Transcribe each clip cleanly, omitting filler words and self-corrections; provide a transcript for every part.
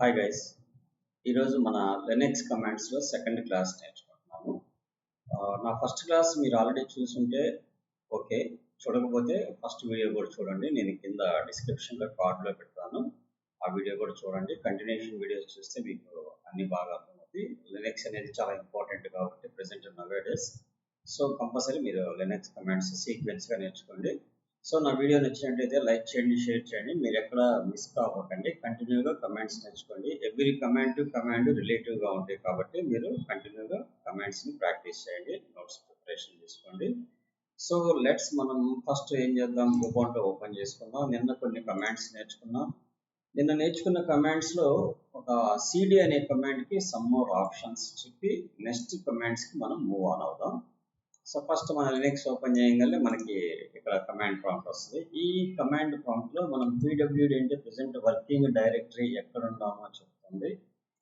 Hi guys, ఈరోజు మన Linux కమాండ్స్లో second class నేర్చుకుంటున్నాము. నా ఫస్ట్ క్లాస్ మీరు ఆల్రెడీ చూసుంటే ఓకే, చూడకపోతే ఫస్ట్ వీడియో కూడా చూడండి. నేను కింద డిస్క్రిప్షన్లో కార్డులో పెడతాను. ఆ వీడియో కూడా చూడండి. కంటిన్యూషన్ వీడియోస్ చూస్తే మీకు అన్ని బాగా అర్థమవుతుంది. లినక్స్ అనేది చాలా ఇంపార్టెంట్ కాబట్టి ప్రెసెంట్ నవేడేస్. సో కంపల్సరీ మీరు లినక్స్ కమాండ్స్ సీక్వెన్స్గా నేర్చుకోండి. సో నా వీడియో నచ్చినట్లయితే లైక్ చేయండి, షేర్ చేయండి. మీరు ఎక్కడ మిస్ కావకండి. కంటిన్యూగా కమాండ్స్ నేర్చుకోండి. ఎవ్రీ కమాండ్ రిలేటివ్గా ఉంటాయి కాబట్టి మీరు కంటిన్యూగా కమాండ్స్ని ప్రాక్టీస్ చేయండి. నోట్స్ ప్రిపరేషన్ చేసుకోండి. సో మనం ఫస్ట్ ఏం చేద్దాం, ఉబుంటు ఓపెన్ చేసుకుందాం. నిన్న కొన్ని కమాండ్స్ నేర్చుకున్నాం. నిన్న నేర్చుకున్న కమాండ్స్లో ఒక సిడి అనే కమాండ్కి సమ్ మోర్ ఆప్షన్స్ చెప్పి నెక్స్ట్ కమాండ్స్కి మనం మూవ్ ఆన్ అవుదాం. సో ఫస్ట్ మన లినక్స్ ఓపెన్ చేయగానే మనకి ఇక్కడ కమాండ్ ప్రాంప్ట్ వస్తుంది. ఈ కమాండ్ ప్రాంప్ట్లో మనం pwd అంటే ప్రెసెంట్ వర్కింగ్ డైరెక్టరీ ఎక్కడ ఉన్నామో చెప్తుంది.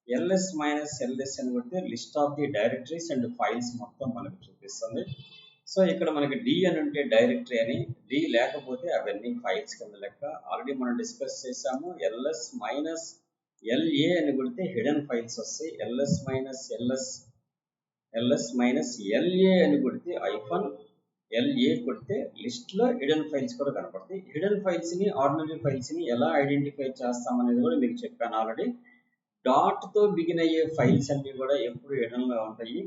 ls -ls అని కొడితే list of the directories and files మొత్తం మనకు చూపిస్తుంది. సో ఇక్కడ మనకి డి అని ఉంటే డైరెక్టరీ అని, డి లేకపోతే అవన్నీ ఫైల్స్ కింద లెక్క. ఆల్రెడీ మనం డిస్కస్ చేసాము. ls -la అని కొడితే హిడెన్ ఫైల్స్ వస్తాయి. ls -la అని కొడితే -la కొడితే లిస్ట్లో హిడెన్ ఫైల్స్ కూడా కనపడతాయి. హిడెన్ ఫైల్స్ని ఆర్డినరీ ఫైల్స్ని ఎలా ఐడెంటిఫై చేస్తామనేది కూడా మీకు చెప్పాను ఆల్రెడీ. డాట్తో బిగిన్ అయ్యే ఫైల్స్ అన్నీ కూడా ఎప్పుడు హిడెన్గా ఉంటాయి.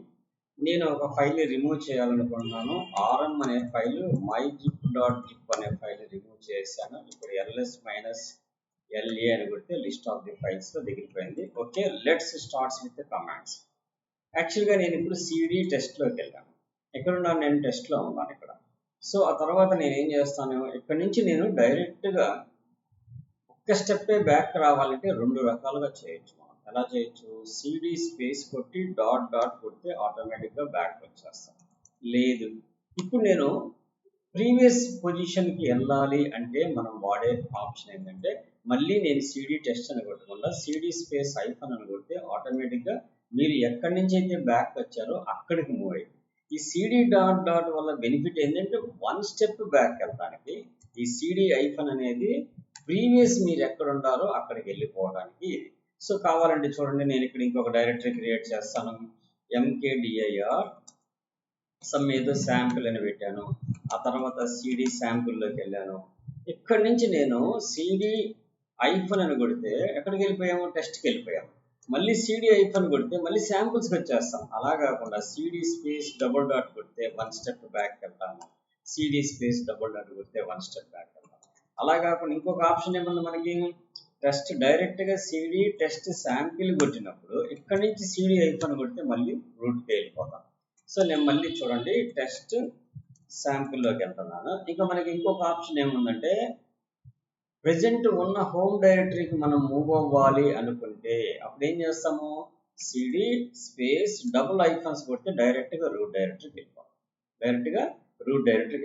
నేను ఒక ఫైల్ రిమూవ్ చేయాలనుకుంటున్నాను. rm అనే ఫైల్ myzip.zip అనే ఫైల్ రిమూవ్ చేశాను. ఇప్పుడు ls -la అని కొడితే లిస్ట్ ఆఫ్ ది ఫైల్స్లో దిగిపోయింది. Okay, let's starts with commands. యాక్చువల్గా నేను ఇప్పుడు సిడి టెస్ట్లోకి వెళ్ళాను. ఎక్కడున్నాను? నేను టెస్ట్లో ఉన్నాను ఇక్కడ. సో ఆ తర్వాత నేను ఏం చేస్తాను, ఇక్కడ నుంచి నేను డైరెక్ట్గా ఒక్క స్టెప్పే బ్యాక్ రావాలంటే రెండు రకాలుగా చేయొచ్చు. మనం ఎలా చేయొచ్చు, సిడి స్పేస్ కొట్టి డాట్ కొడితే ఆటోమేటిక్గా బ్యాక్ వచ్చేస్తాను. లేదు, ఇప్పుడు నేను ప్రీవియస్ పొజిషన్కి వెళ్ళాలి అంటే మనం వాడే ఆప్షన్ ఏంటంటే, మళ్ళీ నేను సిడి టెస్ట్ అని కొట్టకుండా సిడి స్పేస్ హైఫన్ అని కొడితే ఆటోమేటిక్గా మీరు ఎక్కడి నుంచి అయితే బ్యాక్ వచ్చారో అక్కడికి మూవ్ అయ్యి. ఈ సిడి డాట్ వల్ల బెనిఫిట్ ఏంటంటే వన్ స్టెప్ బ్యాక్ వెళ్ళడానికి ఈ సిడి హైఫన్ అనేది ప్రీవియస్ మీరు ఎక్కడ ఉండారో అక్కడికి వెళ్ళిపోవడానికి ఇది. సో కావాలంటే చూడండి, నేను ఇక్కడ ఇంకొక డైరెక్టరీ క్రియేట్ చేస్తాను. mkdir సమ్ ఏదో శాంపుల్ అని పెట్టాను. ఆ తర్వాత సిడి శాంపుల్లోకి వెళ్ళాను. ఇక్కడ నుంచి నేను సిడి హైఫన్ అని కొడితే ఎక్కడికి వెళ్ళిపోయాము, టెస్ట్కి వెళ్ళిపోయాము. మళ్ళీ సిడి హైఫన్ కొడితే మళ్ళీ శాంపుల్స్కి వచ్చేస్తాం. అలా కాకుండా సిడి స్పేస్ డబుల్ డాట్ కొడితే వన్ స్టెప్ బ్యాక్ వెళ్తాము. సిడి స్పేస్ డబుల్ డాట్ కొడితే వన్ స్టెప్ బ్యాక్ వెళ్తాం. అలా కాకుండా ఇంకొక ఆప్షన్ ఏమన్నా మనకి, టెస్ట్ డైరెక్ట్గా సిడి టెస్ట్ శాంపిల్ కొట్టినప్పుడు ఇక్కడ నుంచి సిడి హైఫన్ కొడితే మళ్ళీ రూట్కి వెళ్ళిపోతాం. సో నేను మళ్ళీ చూడండి టెస్ట్ శాంపిల్లోకి వెళ్తున్నాను. ఇంకా మనకి ఇంకొక ఆప్షన్ ఏముందంటే, ప్రెజెంట్ ఉన్న హోమ్ డైరెక్టరీకి మనం మూవ్ అవ్వాలి అనుకుంటే అప్పుడు ఏం చేస్తాము, సిడి స్పేస్ డబుల్ హైఫన్స్ కొడితే డైరెక్ట్గా రూట్ డైరెక్టరీకి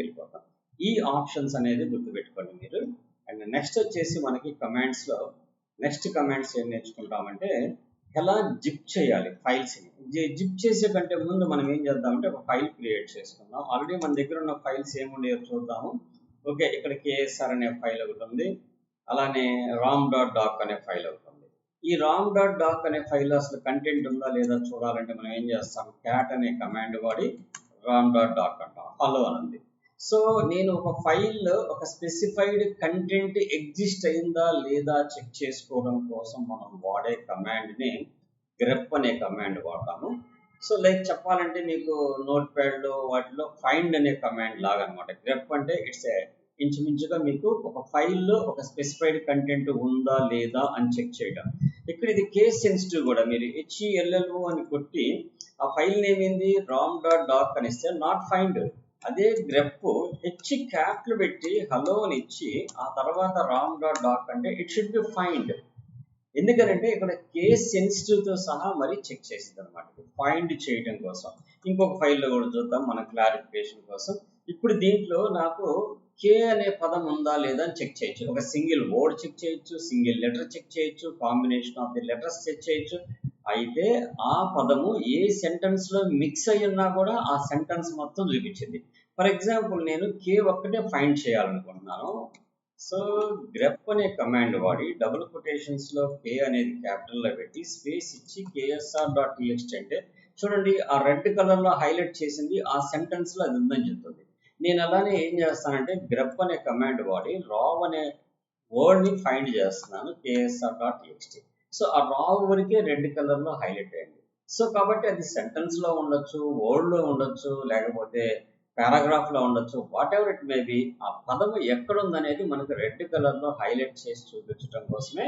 వెళ్ళిపోతాం. ఈ ఆప్షన్స్ అనేది గుర్తుపెట్టుకోండి మీరు. అండ్ నెక్స్ట్ వచ్చేసి మనకి కమాండ్స్లో నెక్స్ట్ కమాండ్స్ ఏం నేర్చుకుంటామంటే, ఎలా జిప్ చేయాలి ఫైల్స్ని. జిప్ చేసే కంటే ముందు మనం ఏం చేద్దామంటే ఒక ఫైల్ క్రియేట్ చేసుకుందాం. ఆల్రెడీ మన దగ్గర ఉన్న ఫైల్స్ ఏముండేవో చూద్దాము. ఓకే, ఇక్కడ కేఎస్ఆర్ అనే ఫైల్ ఒకటి ఉంది. అలానే ram.doc అనే ఫైల్ అవుతుంది. ఈ ram.doc అనే ఫైల్ అసలు కంటెంట్ ఉందా లేదా చూడాలంటే మనం ఏం చేస్తాం, క్యాట్ అనే కమాండ్ వాడి ram.doc అంటాం. హలో అనండి. సో నేను ఒక ఫైల్లో ఒక స్పెసిఫైడ్ కంటెంట్ ఎగ్జిస్ట్ అయిందా లేదా చెక్ చేసుకోవడం కోసం మనం వాడే కమాండ్ని గ్రెప్ అనే కమాండ్ వాడతాము. సో లైక్ చెప్పాలంటే మీకు నోట్ ప్యాడ్లో వాటిలో ఫైండ్ అనే కమాండ్ లాగా అనమాట. గ్రెప్ అంటే ఇట్స్ ఇంచుమించుగా మీకు ఒక ఫైల్లో ఒక స్పెసిఫైడ్ కంటెంట్ ఉందా లేదా అని చెక్ చేయడం. ఇక్కడ ఇది కేస్ సెన్సిటివ్ కూడా. మీరు HELLO అని కొట్టి ఆ ఫైల్ నేమ్ ఏంది ram.doc అని ఇస్తే నాట్ ఫైండ్. అదే గ్రెప్ హెచ్ క్యాప్లు పెట్టి హలో అని ఇచ్చి ఆ తర్వాత ram.doc అంటే ఇట్ షుడ్ బి ఫైండ్. ఎందుకంటే ఇక్కడ కేస్ సెన్సిటివ్తో సహా మరి చెక్ చేసింది అనమాట, ఫైండ్ చేయడం కోసం. ఇంకొక ఫైల్లో కూడా చూద్దాం మన క్లారిఫికేషన్ కోసం. ఇప్పుడు దీంట్లో నాకు కే అనే పదం ఉందా లేదా అని చెక్ చేయొచ్చు. ఒక సింగిల్ వర్డ్ చెక్ చేయొచ్చు, సింగిల్ లెటర్ చెక్ చేయొచ్చు, combination of the letters check చేయొచ్చు. అయితే ఆ పదము ఏ సెంటెన్స్లో మిక్స్ అయి ఉన్నా కూడా ఆ సెంటెన్స్ మొత్తం చూపించింది. ఫర్ ఎగ్జాంపుల్ నేను కే ఒక్కటే ఫైండ్ చేయాలనుకుంటున్నాను. సో grep అనే కమాండ్ వాడి డబుల్ కొటేషన్స్ లో k అనేది క్యాపిటల్ లో పెట్టి స్పేస్ ఇచ్చి ksr.txt అంటే చూడండి ఆ రెడ్ కలర్ లో హైలైట్ చేసింది ఆ సెంటెన్స్ లో అది ఉందని చెప్తుంది. నేను అలానే ఏం చేస్తానంటే grep అనే కమాండ్ వాడి రావ్ అనే వర్డ్ ని ఫైండ్ చేస్తున్నాను ksr.txt. సో ఆ రావ్ వరకే రెడ్ కలర్ లో హైలైట్ అయింది. సో కాబట్టి అది సెంటెన్స్ లో ఉండొచ్చు, వర్డ్ లో ఉండొచ్చు, లేకపోతే పారాగ్రాఫ్ లో ఉండొచ్చు, what ever it may B, ఆ పదము ఎక్కడ ఉందనేది మనకు రెడ్ కలర్ లో హైలైట్ చేసి చూపించడం కోసమే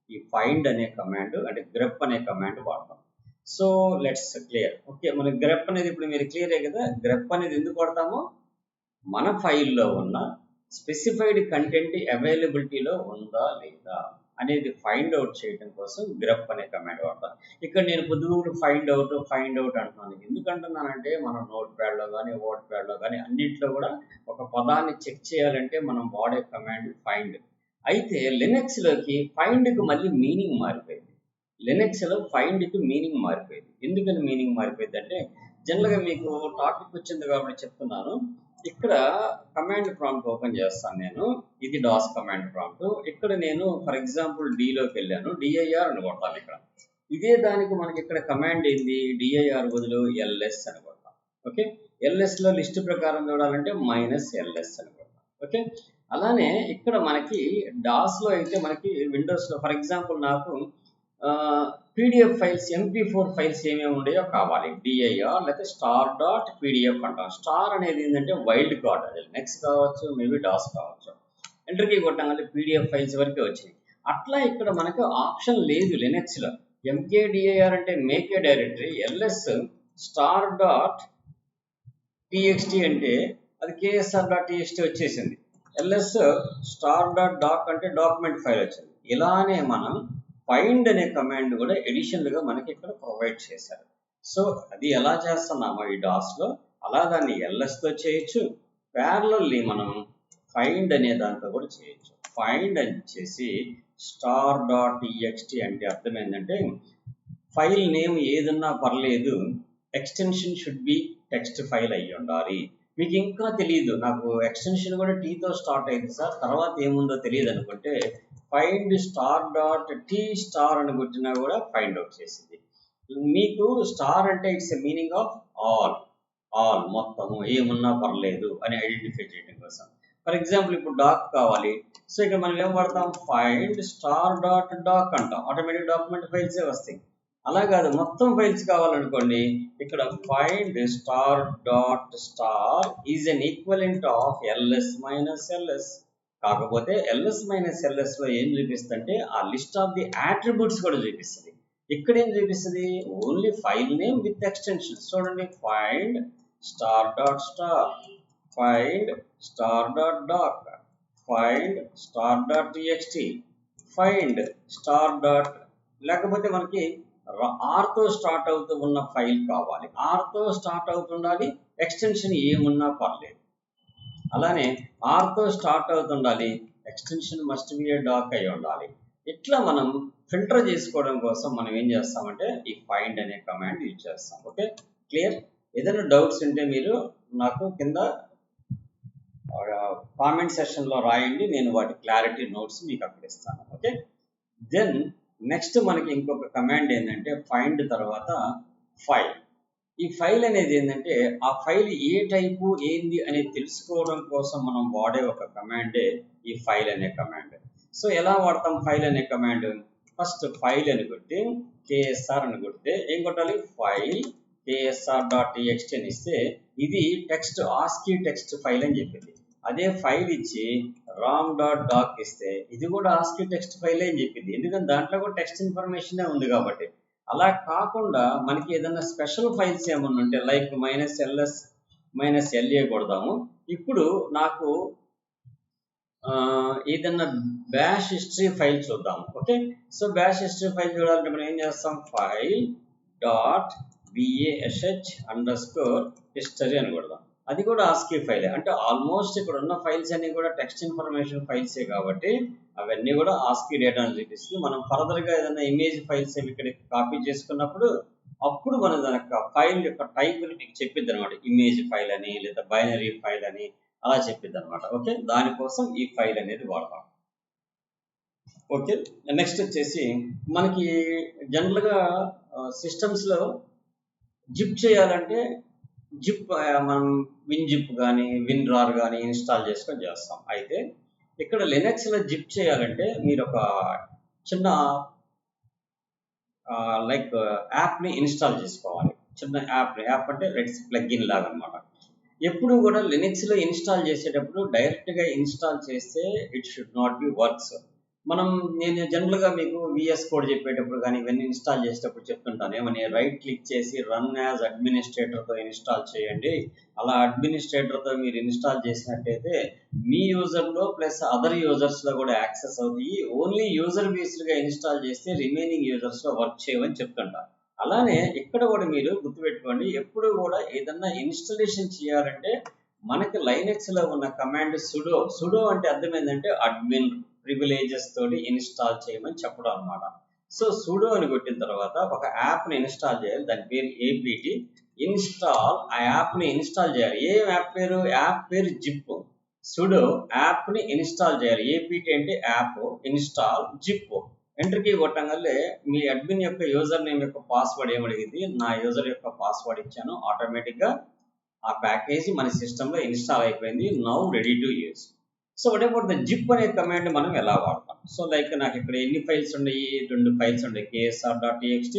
ఈ ఫైండ్ అనే కమాండ్ అంటే grep అనే కమాండ్ వాడతాం. So let's clear. ఓకే, మనకి grep అనేది ఇప్పుడు మీరు క్లియరే కదా. grep అనేది ఎందుకు వాడతామో మన ఫైల్లో ఉన్న స్పెసిఫైడ్ కంటెంట్ అవైలబిలిటీలో ఉందా లేదా అనేది ఫైండ్ అవుట్ చేయడం కోసం grep అనే కమాండ్ వాడతాను. ఇక్కడ నేను పొద్దుగూకులు ఫైండ్ అవుట్ అంటున్నాను. ఎందుకంటున్నానంటే మనం నోట్ ప్యాడ్లో కానీ వర్డ్ ప్యాడ్లో కానీ అన్నింటిలో కూడా ఒక పదాన్ని చెక్ చేయాలంటే మనం వాడే కమాండ్ ఫైండ్. అయితే లినక్స్లోకి ఫైండ్కి మళ్ళీ మీనింగ్ మారిపోయింది. లినక్స్లో ఫైండ్కి మీనింగ్ మారిపోయింది. ఎందుకని మీనింగ్ మారిపోయింది అంటే జనరల్గా మీకు టాపిక్ వచ్చింది కాబట్టి చెప్తున్నాను. ఇక్కడ కమాండ్ ప్రాంప్ట్ ఓపెన్ చేస్తాను నేను. ఇది డాస్ కమాండ్ ప్రాంప్ట్. ఇక్కడ నేను ఫర్ ఎగ్జాంపుల్ డిలోకి వెళ్ళాను, డిఐఆర్ అని కొట్టాలి. ఇక్కడ ఇదే దానికి మనకి ఇక్కడ కమాండ్ ఏంది, డిఐఆర్ బదులు ఎల్ఎస్ అని కొట్టాలి. ఓకే, ఎల్ఎస్ లో లిస్ట్ ప్రకారం చూడాలంటే -ls అని కొట్టాలి. ఓకే, అలానే ఇక్కడ మనకి డాస్ లో అయితే మనకి విండోస్ లో ఫర్ ఎగ్జాంపుల్ నాకు పీడిఎఫ్ ఫైల్స్ MP4 ఫైల్స్ ఏమేమి ఉండేయో కావాలి, డిఐఆర్ లేకపోతే star.pdf అంటాం. స్టార్ అనేది ఏంటంటే వైల్డ్ కార్డ్, అది నెక్స్ట్ కావచ్చు, మేబీ డాస్ కావచ్చు. ఎంటర్కి కొట్టంగానే పీడిఎఫ్ ఫైల్స్ వరకే వచ్చినాయి. అట్లా ఇక్కడ మనకు ఆప్షన్ లేదు లినక్స్ లో. mkdir అంటే make a directory, ls star.txt అంటే అది ksr.txt వచ్చేసింది, ls star.doc అంటే డాక్యుమెంట్ ఫైల్ వచ్చింది. ఇలానే మనం ఫైండ్ అనే కమాండ్ కూడా ఎడిషనల్ గా మనకి ఇక్కడ ప్రొవైడ్ చేశారు. సో అది ఎలా చేస్తున్నామో ఈ డాస్ లో అలా దాన్ని ls తో చేయొచ్చు, ప్యారలల్లీ మనం ఫైండ్ అనే దాంతో కూడా చేయొచ్చు. ఫైండ్ అని చేసి star.txt అంటే అర్థం ఏంటంటే ఫైల్ నేమ్ ఏదన్నా పర్లేదు, extension should be text file అయ్యి ఉండాలి. మీకు ఇంకా తెలియదు, నాకు ఎక్స్టెన్షన్ కూడా టీతో స్టార్ట్ అయింది సార్, తర్వాత ఏముందో తెలియదు అనుకుంటే ఫైండ్ star.t స్టార్ అని కొట్టినా కూడా ఫైండ్ అవుట్ చేసింది. మీకు స్టార్ అంటే it's a meaning of all మొత్తము ఏమున్నా పర్లేదు అని ఐడెంటిఫై చేయడం కోసం. ఫర్ ఎగ్జాంపుల్ ఇప్పుడు డాక్ కావాలి, సో ఇక్కడ మనం ఏం వాడతాం, ఫైండ్ star.doc అంటాం, ఆటోమేటిక్ డాక్యుమెంట్ ఫైల్సే వస్తాయి. అలా కాదు, మొత్తం ఫైల్స్ కావాలనుకోండి, ఇక్కడ find star.star is an equivalent of ls-ls. కాకపోతే ls-ls లో ఏం చూపిస్తుందంటే ఆ లిస్ట్ ఆఫ్ ది అట్రిబ్యూట్స్ కూడా చూపిస్తుంది. ఇక్కడ ఏం చూపిస్తుంది, only file name with extension. చూడండి, find star.star, find star.doc, find star.txt, find star. లేకపోతే మనకి R తో స్టార్ట్ అవుతూ ఉన్న ఫైల్ కావాలి, R తో స్టార్ట్ అవుతుండాలి, ఎక్స్టెన్షన్ ఏమున్నా పర్లేదు. అలానే R తో స్టార్ట్ అవుతుండాలి, extension must be a doc అయి ఉండాలి. ఇట్లా మనం ఫిల్టర్ చేసుకోవడం కోసం మనం ఏం చేస్తామంటే ఈ ఫైండ్ అనే కమాండ్ యూజ్ చేస్తాం. Okay, clear? ఏదైనా డౌట్స్ ఉంటే మీరు నాకు కింద కామెంట్ సెక్షన్లో రాయండి, నేను వాటి క్లారిటీ నోట్స్ మీకు అక్కడ ఇస్తాను. ఓకే, దెన్ నెక్స్ట్ మనకి ఇంకొక కమాండ్ ఏంటంటే ఫైండ్ తర్వాత ఫైల్. ఈ ఫైల్ అనేది ఏంటంటే ఆ ఫైల్ ఏ టైపు ఏంది అనేది తెలుసుకోవడం కోసం మనం వాడే ఒక కమాండే ఈ ఫైల్ అనే కమాండ్. సో ఎలా వాడతాం ఫైల్ అనే కమాండ్, ఫస్ట్ ఫైల్ అని కొట్టి ksr అని కొడితే ఏం కొట్టాలి, ఫైల్ ksr.txt అని ఇస్తే ఇది టెక్స్ట్ ఆస్కీ టెక్స్ట్ ఫైల్ అని చెప్పింది. అదే ఫైల్ ఇచ్చి ram.doc ఇస్తే ఇది కూడా ఆస్కీ టెక్స్ట్ ఫైల్ అని చెప్పింది, ఎందుకంటే దాంట్లో కూడా టెక్స్ట్ ఇన్ఫర్మేషన్ ఉంది కాబట్టి. అలా కాకుండా మనకి ఏదైనా స్పెషల్ ఫైల్స్ ఏమన్నా ఉంటే లైక్ -ls -la కొడదాము. ఇప్పుడు నాకు ఏదన్నా బ్యాష్ హిస్టరీ ఫైల్ చూద్దాం. Okay, so bash history file చూడాలంటే మనం ఏం చేస్తాం, file.bash_history అని కొడదాం. అది కూడా ఆస్కీ ఫైల్. అంటే ఆల్మోస్ట్ ఇక్కడ ఉన్న ఫైల్స్ అన్ని కూడా టెక్స్ట్ ఇన్ఫర్మేషన్ ఫైల్సే కాబట్టి అవన్నీ కూడా ఆస్కీ డేటాను చూపిస్తుంది. మనం ఫర్దర్గా ఏదైనా ఇమేజ్ ఫైల్స్ ఇక్కడ కాపీ చేసుకున్నప్పుడు అప్పుడు మనం దాని ఫైల్ యొక్క టైప్ని మీకు చెప్పిద్ది అనమాట, ఇమేజ్ ఫైల్ అని లేదా బైనరీ ఫైల్ అని అలా చెప్పిద్ది అనమాట. ఓకే, దానికోసం ఈ ఫైల్ అనేది వాడతాం. ఓకే, నెక్స్ట్ వచ్చేసి మనకి జనరల్గా సిస్టమ్స్లో జిప్ చేయాలంటే జిప్ మనం విన్ జిప్ కానీ విన్ రార్ కానీ ఇన్స్టాల్ చేసుకొని చేస్తాం. అయితే ఇక్కడ లినక్స్లో జిప్ చేయాలంటే మీరు ఒక చిన్న లైక్ యాప్ని ఇన్స్టాల్ చేసుకోవాలి. చిన్న యాప్ అంటే లెట్స్ ప్లగ్ఇన్ లాగా అనమాట. ఎప్పుడు కూడా లినక్స్లో ఇన్స్టాల్ చేసేటప్పుడు డైరెక్ట్గా ఇన్స్టాల్ చేస్తే it should not be works. నేను జనరల్గా మీకు విఎస్ కోడ్ చెప్పేటప్పుడు కానీ ఇవన్నీ ఇన్స్టాల్ చేసేటప్పుడు చెప్తుంటాను, ఏమని రైట్ క్లిక్ చేసి రన్ యాజ్ అడ్మినిస్ట్రేటర్తో ఇన్స్టాల్ చేయండి. అలా అడ్మినిస్ట్రేటర్తో మీరు ఇన్స్టాల్ చేసినట్టయితే మీ యూజర్లో ప్లస్ అదర్ యూజర్స్లో కూడా యాక్సెస్ అవుతాయి. ఓన్లీ యూజర్ బేస్డ్గా ఇన్స్టాల్ చేస్తే రిమైనింగ్ యూజర్స్లో వర్క్ చేయమని చెప్తుంటాను. అలానే ఇక్కడ కూడా మీరు గుర్తుపెట్టుకోండి, ఎప్పుడు కూడా ఏదన్నా ఇన్స్టాలేషన్ చేయాలంటే మనకి లైనక్స్లో ఉన్న కమాండ్ సుడో అంటే అర్థం ఏంటంటే అడ్మిన్ ప్రివిలేజెస్ తోటి ఇన్స్టాల్ చేయమని చెప్పడం అనమాట. సో సుడో అని కొట్టిన తర్వాత ఒక యాప్ని ఇన్స్టాల్ చేయాలి. దాని పేరు ఏపీటీ ఇన్స్టాల్. ఆ యాప్ని ఇన్స్టాల్ చేయాలి. ఏం యాప్ పేరు జిప్. సుడో యాప్ని ఇన్స్టాల్ చేయాలి. ఏపీటీ అంటే app, install zip. Enter key కొట్టంగానే మీ అడ్మిన్ యొక్క యూజర్ నేమ్ యొక్క పాస్వర్డ్ ఏమడిగింది, నా యూజర్ యొక్క పాస్వర్డ్ ఇచ్చాను. ఆటోమేటిక్గా ఆ ప్యాకేజీ మన సిస్టంలో ఇన్స్టాల్ అయిపోయింది. Now ready to use. So what about the zip అనే కమాండ్ మనం ఎలా వాడతాం? సో లైక్ నాకు ఇక్కడ ఎన్ని ఫైల్స్ ఉన్నాయి, 2 ఫైల్స్ ఉన్నాయి, ksr.txt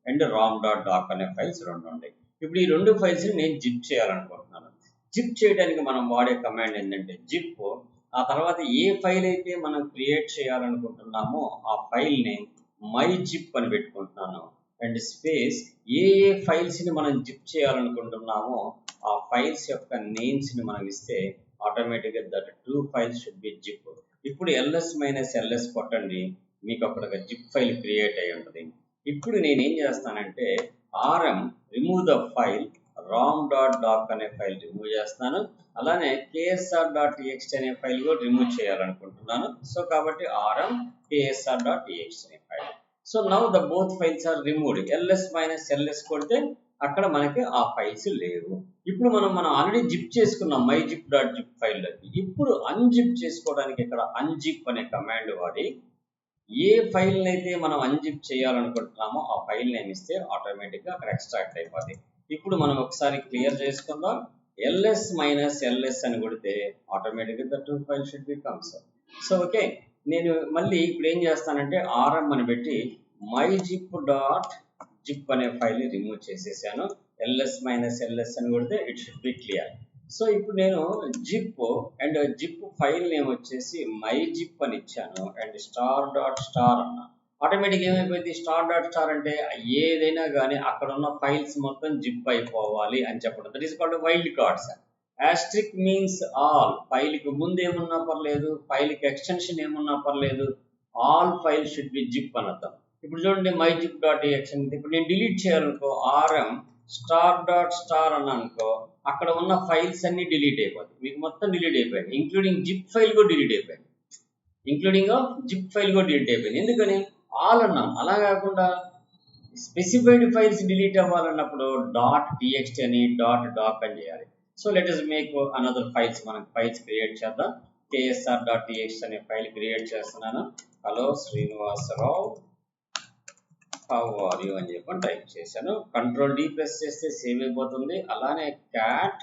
అండ్ rom.doc అనే ఫైల్స్ 2 ఉన్నాయి. ఇప్పుడు ఈ 2 ఫైల్స్ని నేను జిప్ చేయాలనుకుంటున్నాను. జిప్ చేయడానికి మనం వాడే కమాండ్ ఏంటంటే జిప్. ఆ తర్వాత ఏ ఫైల్ అయితే మనం క్రియేట్ చేయాలనుకుంటున్నామో ఆ ఫైల్ని మై జిప్ అని పెట్టుకుంటున్నాను. అండ్ స్పేస్ ఏ ఫైల్స్ని మనం జిప్ చేయాలనుకుంటున్నామో ఆ ఫైల్స్ యొక్క నేమ్స్ని మనం ఇస్తే ఆటోమేటిక్గా that 2 files should be zip. ఇప్పుడు ls కొట్టండి, మీకు అక్కడ జిప్ ఫైల్ క్రియేట్ అయి ఉంటుంది. ఇప్పుడు నేనేం చేస్తానంటే rm remove the file rom.doc అనే ఫైల్ రిమూవ్ చేస్తాను. అలానే ksr.txt అనే ఫైల్ కూడా రిమూవ్ చేయాలనుకుంటున్నాను. సో కాబట్టి rm ksr.txt అనే file. So now the both files are removed. ls కొడితే అక్కడ మనకి ఆ ఫైల్స్ లేవు. ఇప్పుడు మనం ఆల్రెడీ జిప్ చేసుకున్నాం myzip.zip ఫైల్లోకి. ఇప్పుడు అన్జిప్ చేసుకోవడానికి ఇక్కడ అన్జిప్ అనే కమాండ్ వాడి ఏ ఫైల్ని అయితే మనం అన్జిప్ చేయాలనుకుంటున్నామో ఆ ఫైల్ నేమ్ ఇస్తే ఆటోమేటిక్గా అక్కడ ఎక్స్ట్రాక్ట్ అయిపోతుంది. ఇప్పుడు మనం ఒకసారి క్లియర్ చేసుకుందాం. ls అని కొడితే ఆటోమేటిక్గా the 2 file should B comes. So okay, నేను మళ్ళీ ఇప్పుడు ఏం చేస్తానంటే rm అని పెట్టి myzip.zip అనే ఫైల్ని రిమూవ్ చేసేసాను. ls అని కొడితే it should be clear. So ఇప్పుడు నేను zip and zip file name వచ్చేసి myzip అని ఇచ్చాను అండ్ star.star అన్నా. ఆటోమేటిక్ ఏమైపోయింది, star.star అంటే ఏదైనా కానీ అక్కడ ఉన్న ఫైల్స్ మొత్తం జిప్ అయిపోవాలి అని చెప్పడం. That is called wild cards. asterisk means all. ఫైల్కి ముందు ఏమున్నా పర్లేదు, ఫైల్కి ఎక్స్టెన్షన్ ఏమున్నా పర్లేదు, all file should be zip అని అర్థం. ఇప్పుడు చూడండి myzip.txt. ఇప్పుడు నేను డిలీట్ చేయాలనుకో rm star.star అని అనుకో, అక్కడ ఉన్న ఫైల్స్ అన్ని డిలీట్ అయిపోతాయి. మీకు మొత్తం డిలీట్ అయిపోయింది, ఇంక్లూడింగ్ జిప్ ఫైల్ కూడా డిలీట్ అయిపోయింది. ఎందుకని ఆల్ అన్నాను. అలా కాకుండా స్పెసిఫైడ్ ఫైల్స్ డిలీట్ అవ్వాలన్నప్పుడు .txt అని .doc అని చేయాలి. So let us make another files. మనం ఫైల్స్ క్రియేట్ చేద్దాం. ksr.txt అనే ఫైల్ క్రియేట్ చేస్తున్నాను. Hello Srinivasarao how are you అని చెప్పని టైప్ చేశాను. Ctrl+D ప్రెస్ చేస్తే సేవ్ అయిపోతుంది. అలానే క్యాట్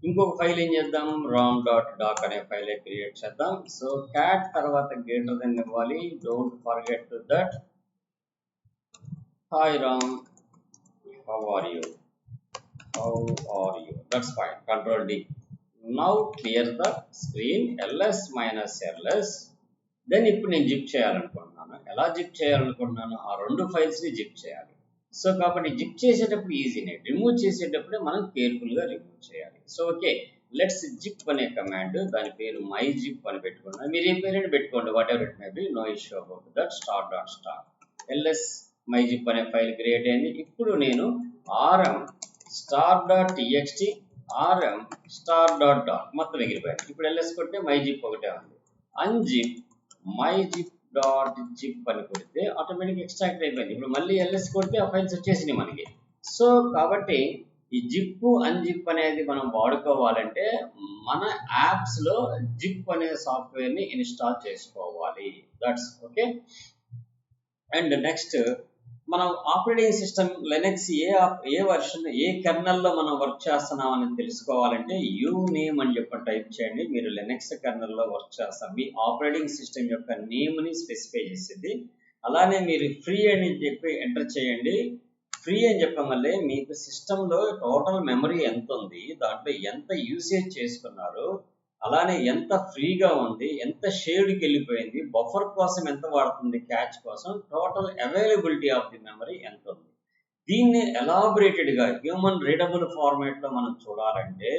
ఇంకొక ఫైల్ ఏం చేద్దాం, rom.doc అనే ఫైల్ క్రియేట్ చేద్దాం. సో క్యాట్ తర్వాత గ్రేటర్ దెన్ ఇవ్వాలి. Don't forget to that. Hi Ram, how are you, that's fine. Ctrl+D. Now clear the screen. ls then ఇప్పుడు నేను జిప్ చేయాలనుకుంటున్నాను. ఎలా జిప్ చేయాలనుకుంటున్నాను, ఆ 2 ఫైల్స్ని జిప్ చేయాలి. సో కాబట్టి జిప్ చేసేటప్పుడు ఈజీనే, రిమూవ్ చేసేటప్పుడే మనం కేర్ఫుల్గా రిమూవ్ చేయాలి. సో ఓకే, లెట్స్ జిప్ అనే కమాండ్, దాని పేరు myzip అని పెట్టుకున్నాను. మీరు ఏ పేరు పెట్టుకోండి, what ever it may be, no issue about that. star.star ls myzip అనే ఫైల్ క్రియేట్ అయింది. ఇప్పుడు నేను rm star.txt rm star.doc మొత్తం ఎగిరిపోయాను. ఇప్పుడు ls కొడితే myzip ఒకటే ఉంది. unzip myzip.zip అని కొడితే ఆటోమేటిక్ ఎక్స్ట్రాక్ట్ అయిపోయింది. ఇప్పుడు మళ్ళీ ls కొడితే ఆ ఫైల్స్ వచ్చేసినాయి మనకి. సో కాబట్టి ఈ జిప్ అన్జిప్ అనేది మనం వాడుకోవాలంటే మన యాప్స్ లో జిప్ అనే సాఫ్ట్వేర్ ని ఇన్స్టాల్ చేసుకోవాలి. That's okay. అండ్ నెక్స్ట్ మనం ఆపరేటింగ్ సిస్టమ్ లెనెక్స్ ఏ వర్షన్ ఏ కెర్నల్ లో మనం వర్క్ చేస్తున్నాం అని తెలుసుకోవాలంటే యూనేమ్ అని చెప్పి టైప్ చేయండి. మీరు లెనెక్స్ కెర్నల్ లో వర్క్ చేస్తాం, మీ ఆపరేటింగ్ సిస్టమ్ యొక్క నేమ్ ని స్పెసిఫై చేసింది. అలానే మీరు ఫ్రీ అని చెప్పి ఎంటర్ చేయండి. ఫ్రీ అని చెప్పమల్లే మీకు సిస్టమ్ లో టోటల్ మెమరీ ఎంత ఉంది, దాంట్లో ఎంత యూసేజ్ చేసుకున్నారు, అలానే ఎంత ఫ్రీగా ఉంది, ఎంత షేర్డ్కి వెళ్ళిపోయింది, బఫర్ కోసం ఎంత వాడుతుంది, క్యాచ్ కోసం, total availability of the memory ఎంత ఉంది. దీన్ని ఎలాబరేటెడ్ గా హ్యూమన్ రీడబుల్ ఫార్మాట్ లో మనం చూడాలంటే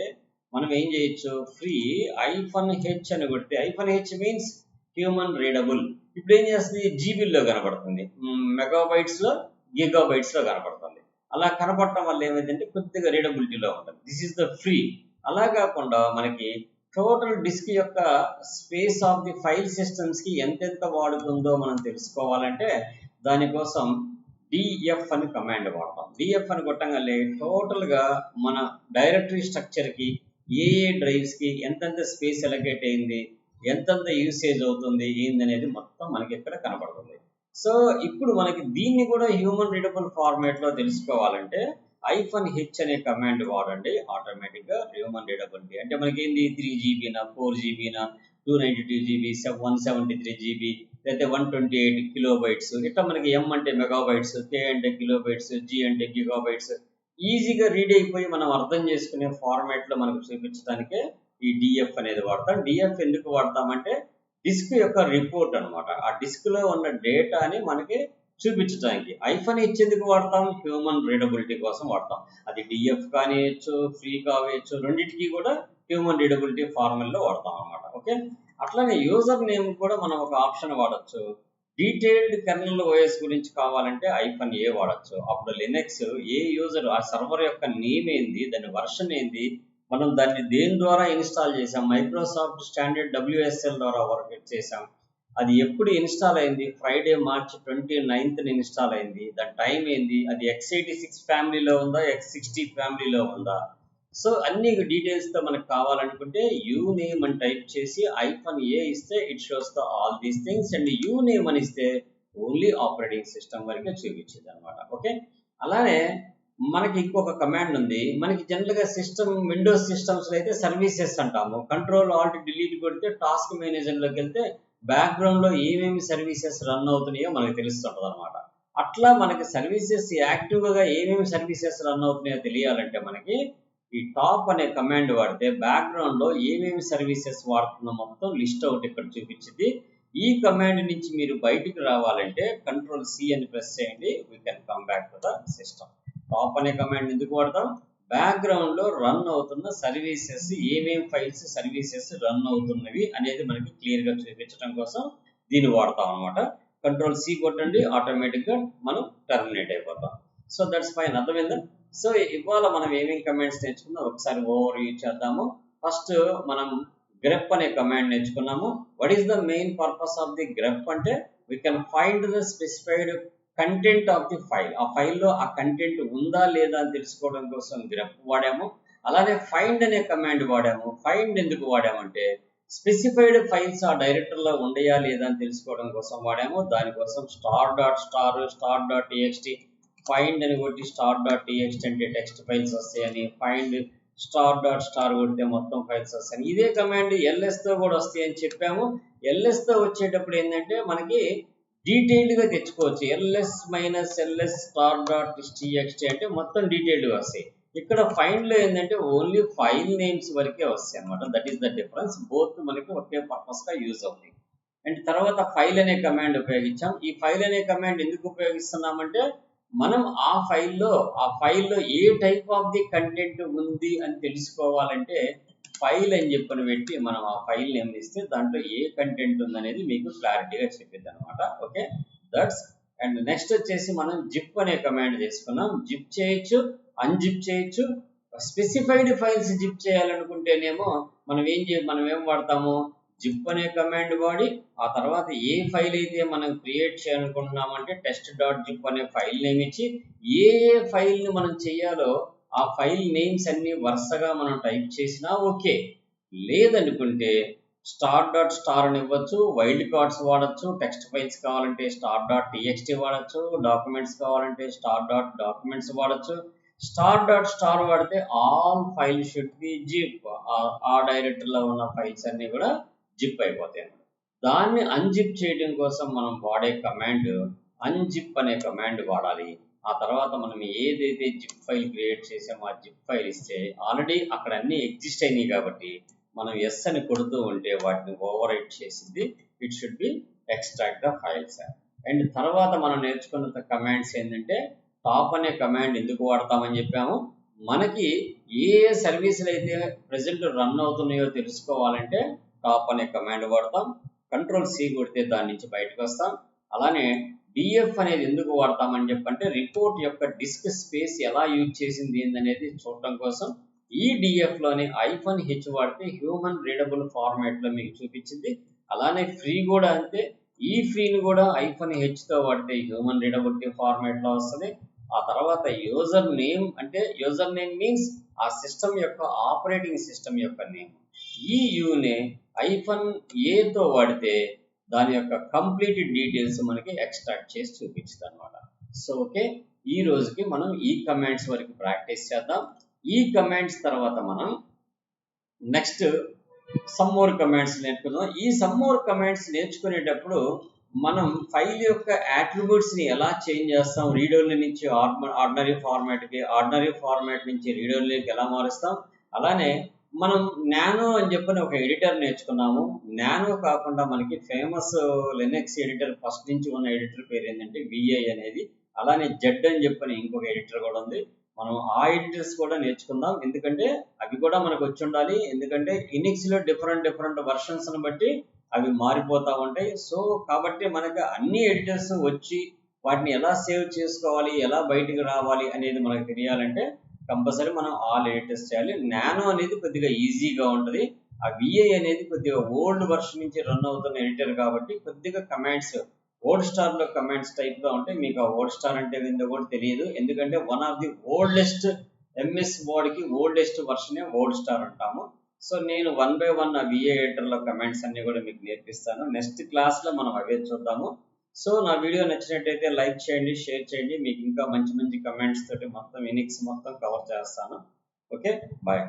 మనం ఏం చేయొచ్చు, ఫ్రీ -h అని కొడితే, -h మీన్స్ హ్యూమన్ రీడబుల్. ఇప్పుడు ఏం చేస్తుంది, జీబీల్లో కనబడుతుంది, మెగాబైట్స్ లో గిగాబైట్స్ లో కనబడుతుంది. అలా కనబడటం వల్ల ఏమైందంటే కొద్దిగా రీడబిలిటీలో ఉంటుంది. This is the free. అలా కాకుండా మనకి టోటల్ డిస్క్ యొక్క space of the file systems కి ఎంతెంత వాడుతుందో మనం తెలుసుకోవాలంటే దానికోసం డిఎఫ్ అని కమాండ్ వాడతాం. డిఎఫ్ అని కొట్టగానే టోటల్ గా మన డైరెక్టరీ స్ట్రక్చర్ కి ఏ డ్రైవ్స్ కి ఎంతెంత స్పేస్ ఎలకేట్ అయింది, ఎంతెంత యూసేజ్ అవుతుంది ఏందనేది మొత్తం మనకి ఇక్కడ కనబడుతుంది. సో ఇప్పుడు మనకి దీన్ని కూడా హ్యూమన్ రీడబుల్ ఫార్మాట్ లో తెలుసుకోవాలంటే -h అనే కమాండ్ వాడండి. ఆటోమేటిక్ గా హ్యూమన్ రీడబిలిటీ అంటే మనకి ఏంది 3GB 4GB 292GB 173GB లేకపోతే 128 కిలోబైట్స్, ఇట్లా మనకి M అంటే మెగాబైట్స్, K అంటే కిలోబైట్స్, G అంటే గిగాబైట్స్ ఈజీగా రీడ్ అయిపోయి మనం అర్థం చేసుకునే ఫార్మాట్ లో మనకు చూపించడానికే ఈ డిఎఫ్ అనేది వాడతాం. డిఎఫ్ ఎందుకు వాడతామంటే డిస్క్ యొక్క రిపోర్ట్ అనమాట. ఆ డిస్క్ లో ఉన్న డేటాని మనకి చూపించడానికి. -h ఎందుకు వాడతాం, హ్యూమన్ రీడబిలిటీ కోసం వాడతాం. అది డిఎఫ్ కానియచ్చు, ఫ్రీ కావచ్చు, రెండింటికి కూడా హ్యూమన్ రీడబిలిటీ ఫార్మల్ లో వాడతాం అనమాట. ఓకే. అట్లానే యూజర్ నేమ్ కూడా మనం ఒక ఆప్షన్ వాడచ్చు. డీటెయిల్డ్ కెర్నల్ ఓఎస్ గురించి కావాలంటే -a వాడచ్చు. అప్పుడు లినక్స్ ఏ యూజర్ ఆ సర్వర్ యొక్క నేమ్ ఏంది, దాని వర్షన్ ఏంది, మనం దాన్ని దేని ద్వారా ఇన్స్టాల్ చేసాం, మైక్రోసాఫ్ట్ స్టాండర్డ్ WSL ద్వారా వర్క్ చేసాం, అది ఎప్పుడు ఇన్స్టాల్ అయింది, ఫ్రైడే మార్చ్ 29th ఇన్స్టాల్ అయింది, దాని టైం ఏంది, అది x86 ఫ్యామిలీలో ఉందా, x60 ఫ్యామిలీలో ఉందా. సో అన్ని డీటెయిల్స్ తో మనకు కావాలనుకుంటే యూనేమ్ అని టైప్ చేసి -a ఇస్తే it shows the all these things, and uname అని ఇస్తే ఓన్లీ ఆపరేటింగ్ సిస్టమ్ వరకే చూపించింది అనమాట. ఓకే. అలానే మనకి ఇంకొక కమాండ్ ఉంది. మనకి జనరల్ గా సిస్టమ్ విండోస్ సిస్టమ్స్ లో అయితే సర్వీసెస్ అంటాము. Ctrl+Alt+Delete కొడితే టాస్క్ మేనేజర్ లోకి వెళ్తే బ్యాక్గ్రౌండ్ లో ఏమేమి సర్వీసెస్ రన్ అవుతున్నాయో మనకి తెలుస్తుంటది అనమాట. అట్లా మనకి సర్వీసెస్ యాక్టివ్ గా ఏమేమి సర్వీసెస్ రన్ అవుతున్నాయో తెలియాలంటే మనకి ఈ టాప్ అనే కమాండ్ వాడితే బ్యాక్గ్రౌండ్ లో ఏమేమి సర్వీసెస్ వాడుతున్నా మొత్తం లిస్ట్ అవుట్ ఇక్కడ చూపించింది. ఈ కమాండ్ నుంచి మీరు బయటికి రావాలంటే Ctrl+C అని ప్రెస్ చేయండి. We can come back to the system. Top అనే కమాండ్ ఎందుకు వాడతాం, బ్యాక్గ్రౌండ్ లో రన్ అవుతున్న సర్వీసెస్ ఏమేం ఫైల్స్ సర్వీసెస్ రన్ అవుతున్నవి అనేది మనకి క్లియర్ గా చూపించడం కోసం దీన్ని వాడతాం అనమాట. Ctrl+C కొట్టండి, ఆటోమేటిక్ గా మనం టర్మినేట్ అయిపోతాం. సో దట్స్ ఫైన్, అర్థమైందా. సో ఇవాళ మనం ఏమేమి కమాండ్స్ నేర్చుకున్నాం ఒకసారి ఓవర్ వ్యూ చేద్దాము. ఫస్ట్ మనం grep అనే కమాండ్ నేర్చుకున్నాము. What is the main purpose of the grep అంటే we can find the specified content of the file. ఆ ఫైల్లో ఆ కంటెంట్ ఉందా లేదా అని తెలుసుకోవడం కోసం grep వాడాము. అలానే ఫైండ్ అనే కమాండ్ వాడాము. ఫైండ్ ఎందుకు వాడామంటే స్పెసిఫైడ్ ఫైల్స్ ఆ డైరెక్టరీలో ఉండయా లేదా అని తెలుసుకోవడం కోసం వాడాము. దానికోసం star.txt ఫైండ్ అని కొట్టి star.txt అంటే టెక్స్ట్ ఫైల్స్ వస్తాయని, ఫైండ్ star.star కొడితే మొత్తం ఫైల్స్ వస్తాయి. ఇదే కమాండ్ ls తో కూడా వస్తాయని చెప్పాము. ls తో వచ్చేటప్పుడు ఏంటంటే మనకి డీటెయిల్డ్ గా తెచ్చుకోవచ్చు. ls -ls star.txt అంటే మొత్తం డీటెయిల్డ్ గా వస్తాయి. ఇక్కడ ఫైండ్ లో ఏంటంటే ఓన్లీ ఫైల్ నేమ్స్ వరకే వస్తాయి అనమాట. That is the difference. Both మనకి ఒకే పర్పస్ గా యూజ్ అవుతాయి. అండ్ తర్వాత ఫైల్ అనే కమాండ్ ఉపయోగించాం. ఈ ఫైల్ అనే కమాండ్ ఎందుకు ఉపయోగిస్తున్నామంటే మనం ఆ ఫైల్లో ఏ టైప్ ఆఫ్ ది కంటెంట్ ఉంది అని తెలుసుకోవాలంటే ఫైల్ అని చెప్పని పెట్టి మనం ఆ ఫైల్ నేమ్ ఇస్తే దాంట్లో ఏ కంటెంట్ ఉందనేది మీకు క్లారిటీగా చెప్పిద్ది అనమాట. Okay, that's. అండ్ నెక్స్ట్ వచ్చేసి మనం జిప్ అనే కమాండ్ చేసుకున్నాం. జిప్ చేయొచ్చు, అన్జిప్ చేయొచ్చు. స్పెసిఫైడ్ ఫైల్స్ జిప్ చేయాలనుకుంటేనేమో మనం ఏం వాడతాము, జిప్ అనే కమాండ్ వాడి ఆ తర్వాత ఏ ఫైల్ అయితే మనం క్రియేట్ చేయాలనుకుంటున్నామంటే test.zip అనే ఫైల్ నేమ్ ఇచ్చి ఏ ఫైల్ ని మనం చేయాలో ఆ ఫైల్ నేమ్స్ అన్ని వరుసగా మనం టైప్ చేసినా ఓకే. లేదనుకుంటే స్టార్ డాట్ స్టార్ అని ఇవ్వచ్చు, వైల్డ్ కార్డ్స్ వాడచ్చు, టెక్స్ట్ ఫైల్స్ కావాలంటే స్టార్ డాట్ టీఎక్స్టీ వాడచ్చు, డాక్యుమెంట్స్ కావాలంటే స్టార్ డాట్ డాక్యుమెంట్స్ వాడచ్చు. స్టార్ డాట్ స్టార్ వాడితే all file should be zip, ఆ డైరెక్టరీలో ఉన్న ఫైల్స్ అన్ని కూడా జిప్ అయిపోతాయి. దాన్ని అన్జిప్ చేయడం కోసం మనం వాడే కమాండ్ అన్జిప్ అనే కమాండ్ వాడాలి. ఆ తర్వాత మనం ఏదైతే జిప్ ఫైల్ క్రియేట్ చేసామో ఆ జిప్ ఫైల్ ఇస్తే ఆల్రెడీ అక్కడ అన్ని ఎగ్జిస్ట్ అయినాయి కాబట్టి మనం ఎస్ అని కొడుతూ ఉంటే వాటిని ఓవర్ రైట్ చేసింది. It should be extract the files. And తర్వాత మనం నేర్చుకున్న కమాండ్స్ ఏంటంటే టాప్ అనే కమాండ్ ఎందుకు వాడతామని చెప్పాము. మనకి ఏ సర్వీసులు అయితే ప్రెసెంట్ రన్ అవుతున్నాయో తెలుసుకోవాలంటే టాప్ అనే కమాండ్ వాడతాం. కంట్రోల్ సి కొడితే దాని నుంచి బయటకు వస్తాం. అలానే డిఎఫ్ అనేది ఎందుకు వాడతామని చెప్పంటే రిపోర్ట్ యొక్క డిస్క్ స్పేస్ ఎలా యూజ్ చేసింది అనేది చూడటం కోసం. ఈ డిఎఫ్ లోని -h వాడితే హ్యూమన్ రీడబుల్ ఫార్మాట్ లో మీకు చూపించింది. అలానే ఫ్రీ కూడా అంతే. ఈ ఫ్రీని కూడా -h తో వాడితే హ్యూమన్ రీడబిలిటీ ఫార్మాట్ లో వస్తుంది. ఆ తర్వాత యూజర్ నేమ్ అంటే యూజర్ నేమ్ మీన్స్ ఆ సిస్టమ్ యొక్క ఆపరేటింగ్ సిస్టమ్ యొక్క నేమ్. ఈ యూనే -a తో వాడితే దాని యొక్క కంప్లీట్ డీటెయిల్స్ మనకి ఎక్స్ట్రాక్ట్ చేసి చూపించింది అనమాట. సో ఓకే, ఈ రోజుకి మనం ఈ కమాండ్స్ వరకు ప్రాక్టీస్ చేద్దాం. ఈ కమాండ్స్ తర్వాత మనం నెక్స్ట్ సమ్ మోర్ కమాండ్స్ నేర్చుకుందాం. ఈ సమ్ మోర్ కమాండ్స్ నేర్చుకునేటప్పుడు మనం ఫైల్ యొక్క అట్రిబ్యూట్స్ ని ఎలా చేంజ్ చేస్తాం, రీడ్ ఓన్లీ నుంచి ఆర్డినరీ ఫార్మాట్ కి, ఆర్డినరీ ఫార్మాట్ నుంచి రీడ్ ఓన్లీకి ఎలా మారుస్తాం. అలానే మనం నానో అని చెప్పని ఒక ఎడిటర్ నేర్చుకున్నాము. నానో కాకుండా మనకి ఫేమస్ లినక్స్ ఎడిటర్ ఫస్ట్ నుంచి ఉన్న ఎడిటర్ పేరు ఏంటంటే విఐ అనేది. అలానే జెడ్ అని చెప్పని ఇంకొక ఎడిటర్ కూడా ఉంది. మనం ఆ ఎడిటర్స్ కూడా నేర్చుకుందాం, ఎందుకంటే అవి కూడా మనకు వచ్చి ఉండాలి. ఎందుకంటే లినక్స్ లో డిఫరెంట్ వర్షన్స్ బట్టి అవి మారిపోతూ ఉంటాయి. సో కాబట్టి మనకు అన్ని ఎడిటర్స్ వచ్చి వాటిని ఎలా సేవ్ చేసుకోవాలి, ఎలా బయటకు రావాలి అనేది మనకు తెలియాలంటే కంపల్సరీ మనం ఆల్ ఎడిటర్స్ చేయాలి. నానో అనేది కొద్దిగా ఈజీగా ఉంటుంది. ఆ విఐ అనేది కొద్దిగా ఓల్డ్ వర్షన్ నుంచి రన్ అవుతున్న ఎడిటర్ కాబట్టి కొద్దిగా కమాండ్స్ ఓల్డ్ స్టార్ లో కమాండ్స్ టైప్ గా ఉంటాయి. మీకు ఆ ఓల్డ్ స్టార్ అంటే ఏందో కూడా తెలియదు, ఎందుకంటే one of the oldest MS word కి ఓల్డెస్ట్ వర్షన్ ఓల్డ్ స్టార్ అంటాము. సో నేను 1 by 1 ఆ విఐ ఎడిటర్ లో కమాండ్స్ అన్ని కూడా మీకు నేర్పిస్తాను. నెక్స్ట్ క్లాస్ లో మనం అవే చూద్దాము. సో నా వీడియో నచ్చినట్టయితే లైక్ చేయండి, షేర్ చేయండి. మీకు ఇంకా మంచి కమాండ్స్ తోటి మొత్తం లినక్స్ మొత్తం కవర్ చేస్తాను. Okay, bye.